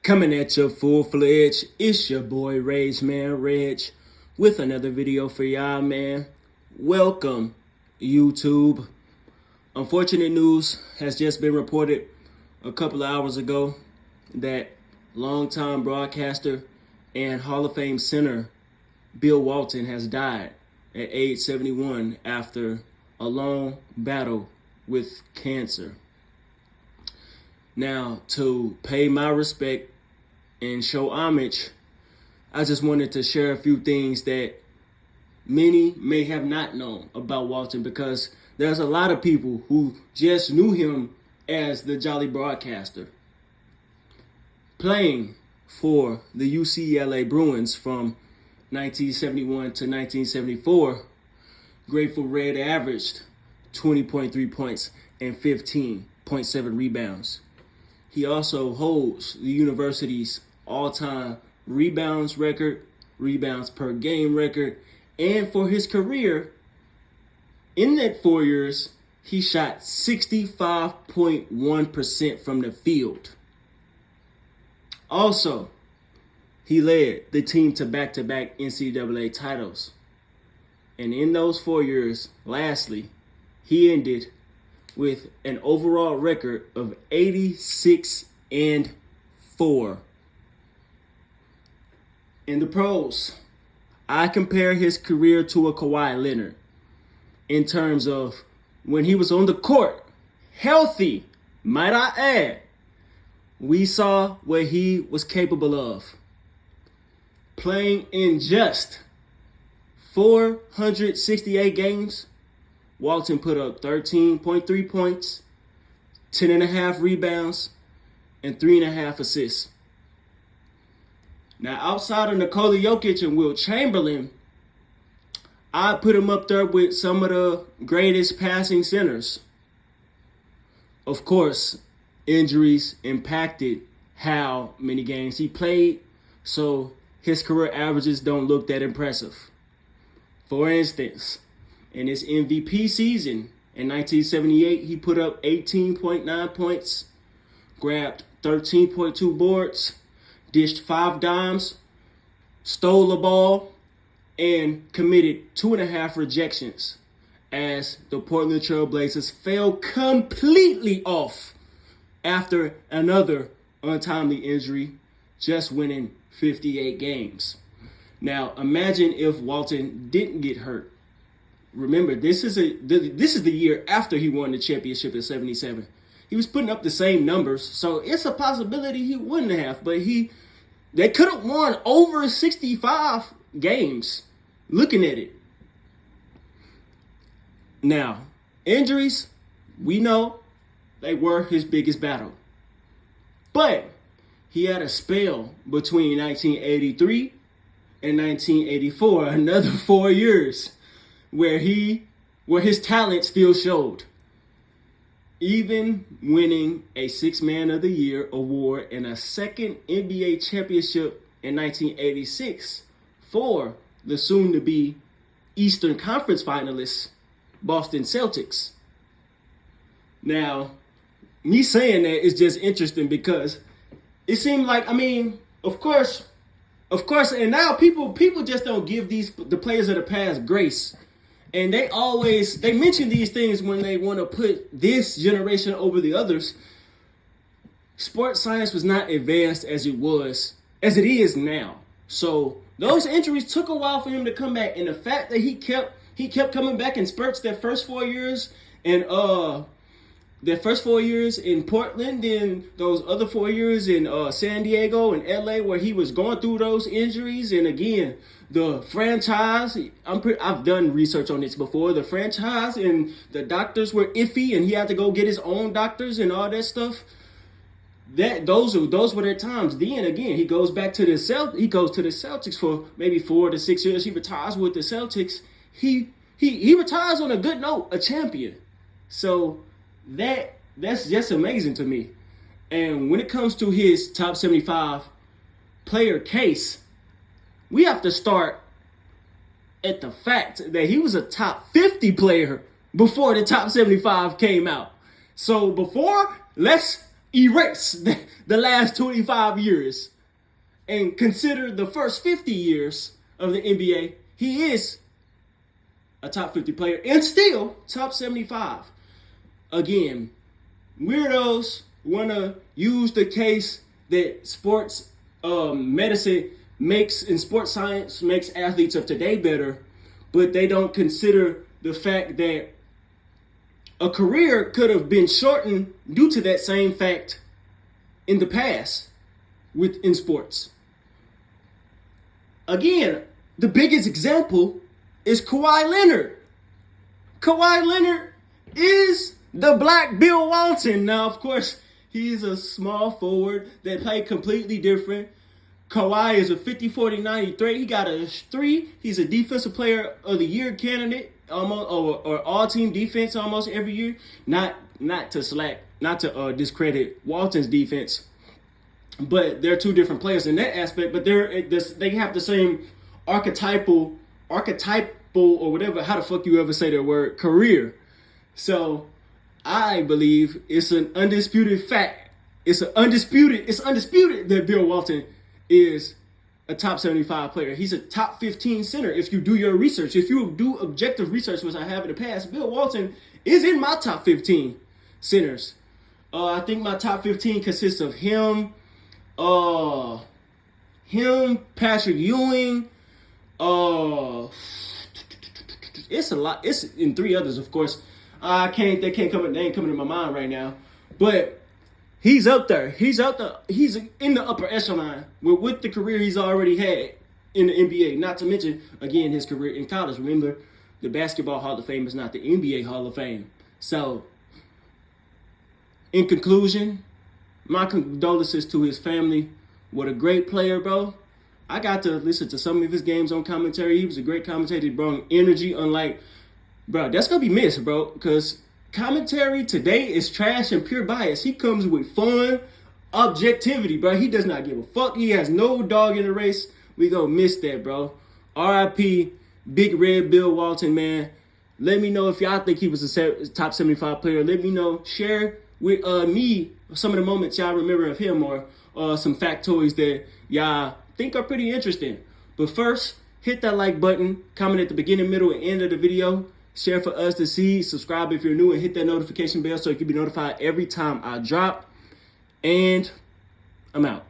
Coming at you full-fledged, it's your boy Regg, with another video for y'all, man. Welcome, YouTube. Unfortunate news has just been reported a couple of hours ago that longtime broadcaster and Hall of Fame center Bill Walton has died at age 71 after a long battle with cancer. Now, to pay my respect and show homage, I just wanted to share a few things that many may have not known about Walton, because there's a lot of people who just knew him as the Jolly Broadcaster. Playing for the UCLA Bruins from 1971 to 1974, Grateful Red averaged 20.3 points and 15.7 rebounds. He also holds the university's all-time rebounds record, rebounds per game record, and for his career, in that 4 years, he shot 65.1% from the field. Also, he led the team to back-to-back NCAA titles. And in those 4 years, lastly, he ended with an overall record of 86-4. In the pros, I compare his career to a Kawhi Leonard in terms of when he was on the court, healthy, might I add. We saw what he was capable of. Playing in just 468 games, Walton put up 13.3 points, 10.5 rebounds, and 3.5 assists. Now, outside of Nikola Jokic and Wilt Chamberlain, I put him up there with some of the greatest passing centers. Of course, injuries impacted how many games he played, so his career averages don't look that impressive. For instance, in his MVP season in 1978, he put up 18.9 points, grabbed 13.2 boards, dished 5 dimes, stole a ball, and committed 2.5 rejections as the Portland Trail Blazers fell completely off after another untimely injury, just winning 58 games. Now, imagine if Walton didn't get hurt. Remember, this is the year after he won the championship in 77. He was putting up the same numbers, so it's a possibility he wouldn't have, but they could have won over 65 games looking at it. Now, injuries, we know they were his biggest battle. But he had a spell between 1983 and 1984, another 4 years, where his talent still showed. Even winning a Sixth Man of the Year award and a second NBA championship in 1986 for the soon-to-be Eastern Conference finalists, Boston Celtics. Now, me saying that is just interesting because it seemed like, of course, and now people just don't give the players of the past grace. And they mention these things when they want to put this generation over the others. Sports science was not advanced as it is now. So those injuries took a while for him to come back. And the fact that he kept coming back in spurts that first 4 years in Portland, then those other 4 years in San Diego and LA, where he was going through those injuries. And again, the franchise, I've done research on this before. The franchise and the doctors were iffy, and he had to go get his own doctors and all that stuff. Those were their times. Then again, he goes to the Celtics for maybe 4 to 6 years. He retires with the Celtics. He retires on a good note, a champion. So that's just amazing to me. And when it comes to his top 75 player case, we have to start at the fact that he was a top 50 player before the top 75 came out. So let's erase the last 25 years and consider the first 50 years of the NBA, he is a top 50 player and still top 75. Again, weirdos want to use the case that sports medicine makes and sports science makes athletes of today better, but they don't consider the fact that a career could have been shortened due to that same fact in the past in sports. Again, the biggest example is Kawhi Leonard. Kawhi Leonard is the black Bill Walton. Now, of course, he's a small forward that played completely different. Kawhi is a 50-40-90 threat. He got a 3. He's a defensive player of the year candidate, almost or all-team defense almost every year. Not to discredit Walton's defense, but they're two different players in that aspect. But they have the same archetypal or whatever. How the fuck you ever say that word? Career. So I believe it's an undisputed fact. It's undisputed that Bill Walton is a top 75 player. He's a top 15 center. If you do your research, if you do objective research, which I have in the past, Bill Walton is in my top 15 centers. I think my top 15 consists of him, Patrick Ewing, it's a lot. It's in 3 others, of course. They ain't coming to my mind right now. But he's up there. He's in the upper echelon with the career he's already had in the NBA. Not to mention, again, his career in college. Remember, the Basketball Hall of Fame is not the NBA Hall of Fame. So, in conclusion, my condolences to his family. What a great player, bro. I got to listen to some of his games on commentary. He was a great commentator. He brought energy, unlike, bro, that's going to be missed, bro, because commentary today is trash and pure bias. He comes with fun, objectivity, bro. He does not give a fuck. He has no dog in the race. We gonna miss that, bro. R.I.P. Big Red Bill Walton, man. Let me know if y'all think he was a top 75 player. Let me know. Share with me some of the moments y'all remember of him or some factoids that y'all think are pretty interesting. But first, hit that like button, comment at the beginning, middle, and end of the video. Share for us to see. Subscribe if you're new and hit that notification bell so you can be notified every time I drop. And I'm out.